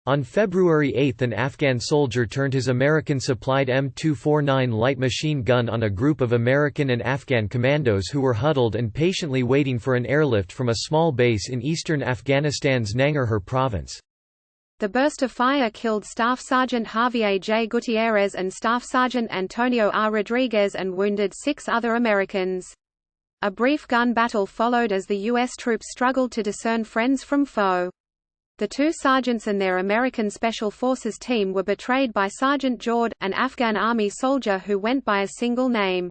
On February 8 an Afghan soldier turned his American-supplied M249 light machine gun on a group of American and Afghan commandos who were huddled and patiently waiting for an airlift from a small base in eastern Afghanistan's Nangarhar province. The burst of fire killed Staff Sergeant Javier J. Gutierrez and Staff Sergeant Antonio R. Rodriguez and wounded 6 other Americans. A brief gun battle followed as the U.S. troops struggled to discern friends from foe. The 2 sergeants and their American Special Forces team were betrayed by Sergeant Jord, an Afghan army soldier who went by a single name.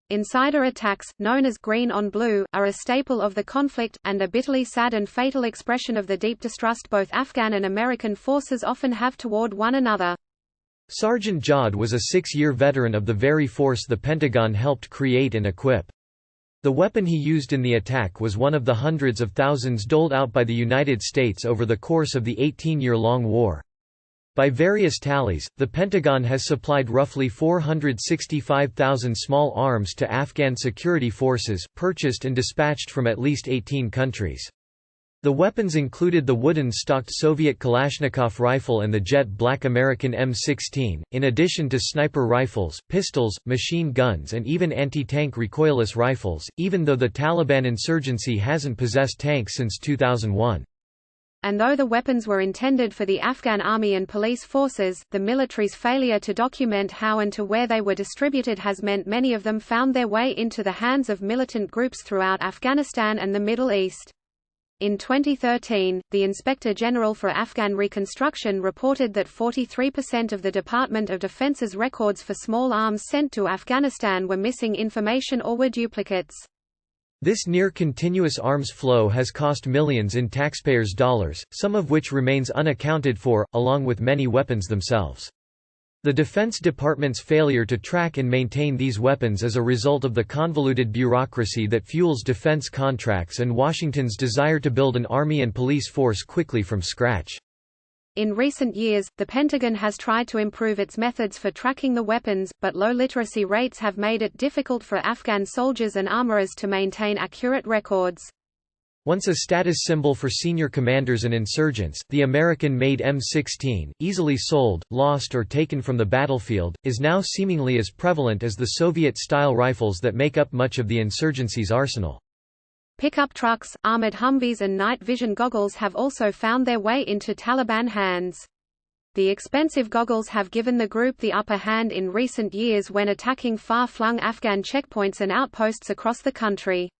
Insider attacks, known as green on blue, are a staple of the conflict, and a bitterly sad and fatal expression of the deep distrust both Afghan and American forces often have toward one another. Sergeant Jod was a 6-year veteran of the very force the Pentagon helped create and equip. The weapon he used in the attack was one of the hundreds of thousands doled out by the United States over the course of the 18-year-long war. By various tallies, the Pentagon has supplied roughly 465,000 small arms to Afghan security forces, purchased and dispatched from at least 18 countries. The weapons included the wooden-stocked Soviet Kalashnikov rifle and the jet-black American M16, in addition to sniper rifles, pistols, machine guns and even anti-tank recoilless rifles, even though the Taliban insurgency hasn't possessed tanks since 2001. And though the weapons were intended for the Afghan army and police forces, the military's failure to document how and to where they were distributed has meant many of them found their way into the hands of militant groups throughout Afghanistan and the Middle East. In 2013, the Inspector General for Afghan Reconstruction reported that 43% of the Department of Defense's records for small arms sent to Afghanistan were missing information or were duplicates. This near-continuous arms flow has cost millions in taxpayers' dollars, some of which remains unaccounted for, along with many weapons themselves. The Defense Department's failure to track and maintain these weapons is a result of the convoluted bureaucracy that fuels defense contracts and Washington's desire to build an army and police force quickly from scratch. In recent years, the Pentagon has tried to improve its methods for tracking the weapons, but low literacy rates have made it difficult for Afghan soldiers and armorers to maintain accurate records. Once a status symbol for senior commanders and insurgents, the American-made M16, easily sold, lost or taken from the battlefield, is now seemingly as prevalent as the Soviet-style rifles that make up much of the insurgency's arsenal. Pickup trucks, armored Humvees and night vision goggles have also found their way into Taliban hands. The expensive goggles have given the group the upper hand in recent years when attacking far-flung Afghan checkpoints and outposts across the country.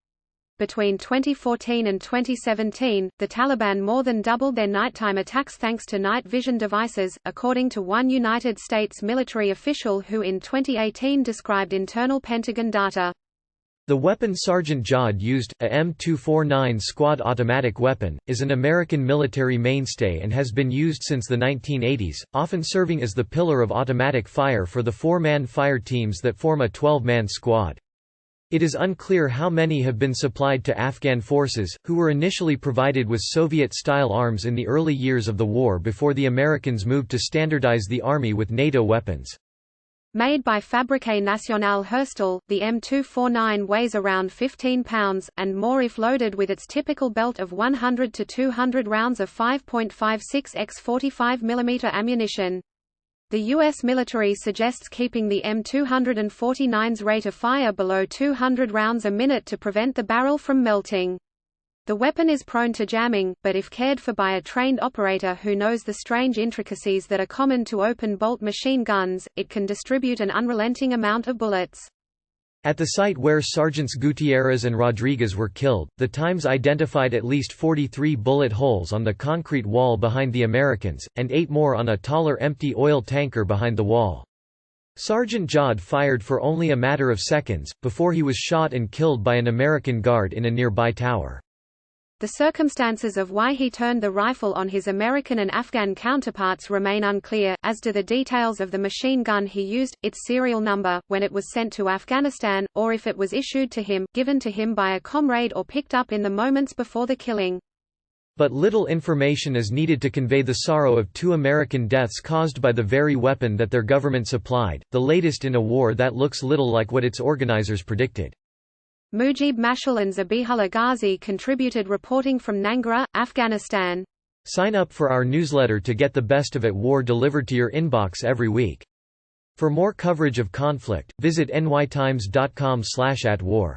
Between 2014 and 2017, the Taliban more than doubled their nighttime attacks thanks to night vision devices, according to one United States military official who in 2018 described internal Pentagon data. The weapon Sergeant Jod used, a M249 squad automatic weapon, is an American military mainstay and has been used since the 1980s, often serving as the pillar of automatic fire for the 4-man fire teams that form a 12-man squad. It is unclear how many have been supplied to Afghan forces, who were initially provided with Soviet-style arms in the early years of the war before the Americans moved to standardize the army with NATO weapons. Made by Fabrique Nationale Herstal, the M249 weighs around 15 pounds, and more if loaded with its typical belt of 100 to 200 rounds of 5.56 x 45 mm ammunition. The U.S. military suggests keeping the M249's rate of fire below 200 rounds a minute to prevent the barrel from melting. The weapon is prone to jamming, but if cared for by a trained operator who knows the strange intricacies that are common to open-bolt machine guns, it can distribute an unrelenting amount of bullets. At the site where Sergeants Gutierrez and Rodriguez were killed, the Times identified at least 43 bullet holes on the concrete wall behind the Americans, and 8 more on a taller empty oil tanker behind the wall. Sergeant Jod fired for only a matter of seconds, before he was shot and killed by an American guard in a nearby tower. The circumstances of why he turned the rifle on his American and Afghan counterparts remain unclear, as do the details of the machine gun he used, its serial number, when it was sent to Afghanistan, or if it was issued to him, given to him by a comrade or picked up in the moments before the killing. But little information is needed to convey the sorrow of 2 American deaths caused by the very weapon that their government supplied, the latest in a war that looks little like what its organizers predicted. Mujib Mashal and Zabihullah Ghazi contributed reporting from Nangarhar, Afghanistan. Sign up for our newsletter to get the best of at war delivered to your inbox every week. For more coverage of conflict, visit nytimes.com/atwar.